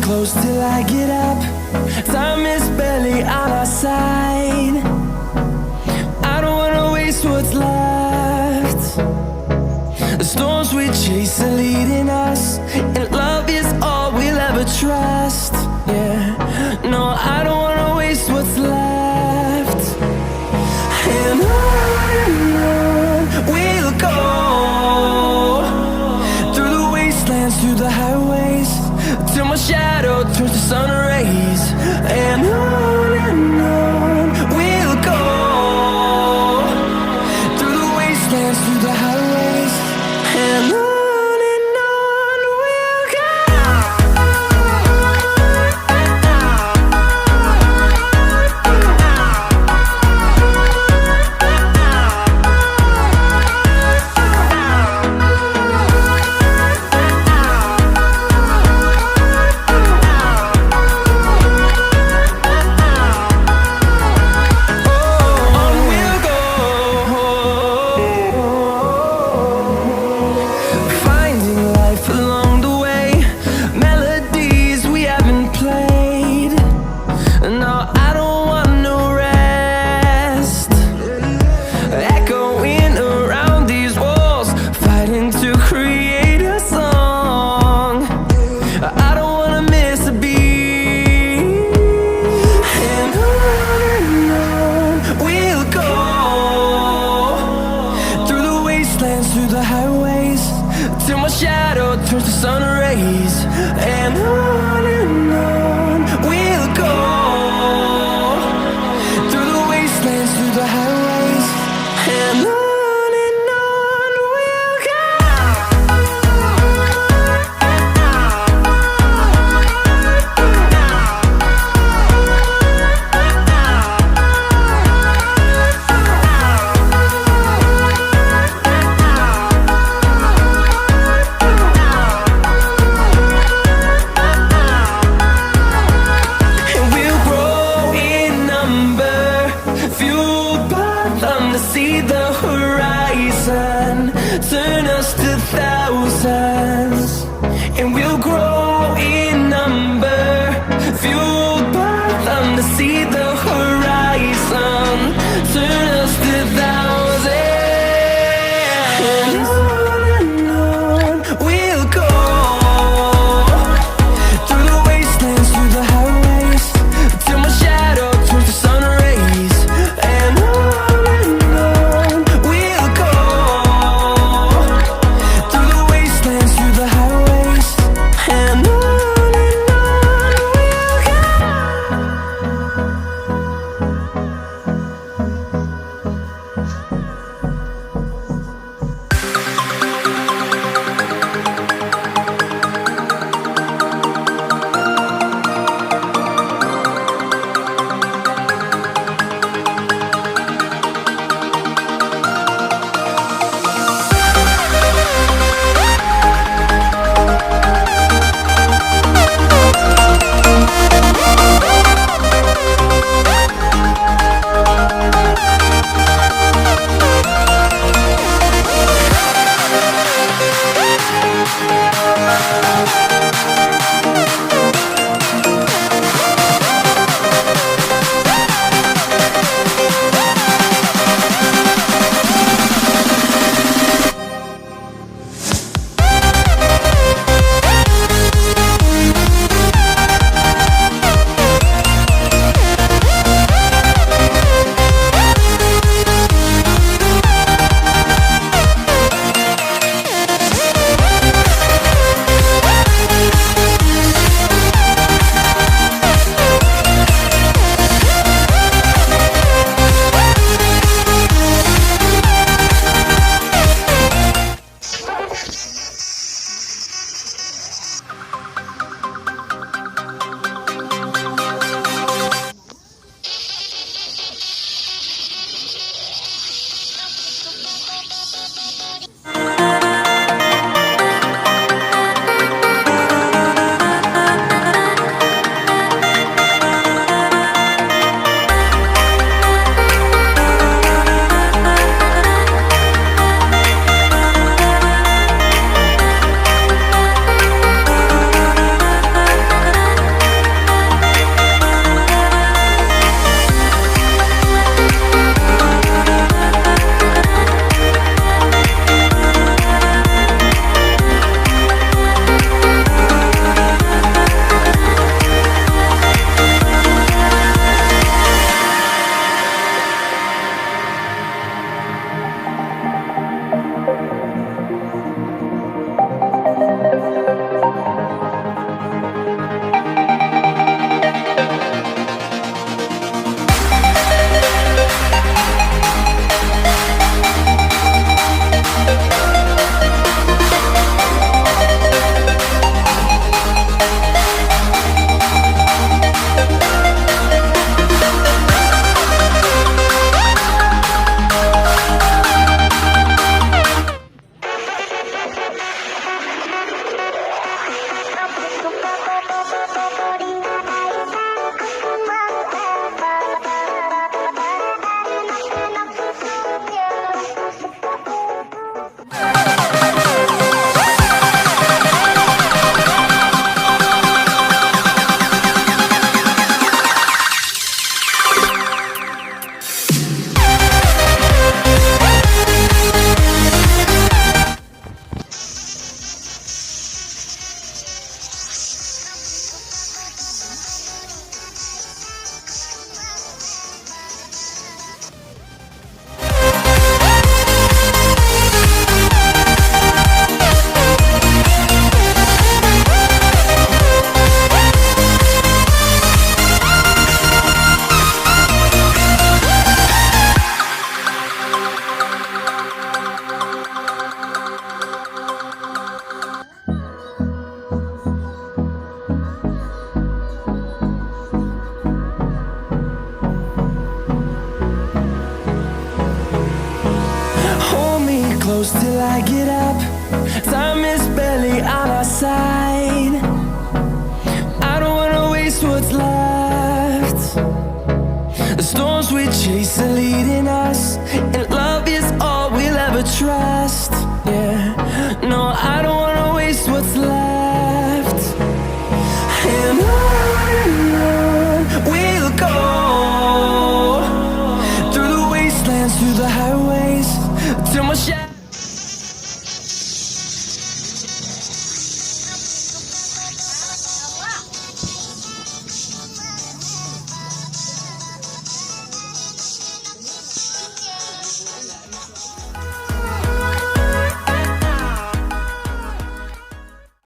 Close till I get up. Time is barely on our side. I don't wanna waste what's left. The storms we chase are leading us, and love is all we'll ever trust. Yeah, no, I don't wanna waste what's left. And on we'll go, through the wastelands, through the highways, till my shadow turns to sun rays. And on we'll go, through the wastelands, through the highways, and on we'll go. Through the highways, till my shadow turns to sun rays. And on we'll go, through the wastelands, through the highways, and on we'll go. See the horizon turn us to thousands, and we'll grow in number, fueled by them to see the horizon turn us to thousands. And on we'll go, through the wastelands, through the highways, till my shadow turns to sun rays. And we'll go, through the wastelands, through the highways, and up. Time is barely on our side. I don't wanna waste what's left. The storms we chase are leading us, and love is all we'll ever trust.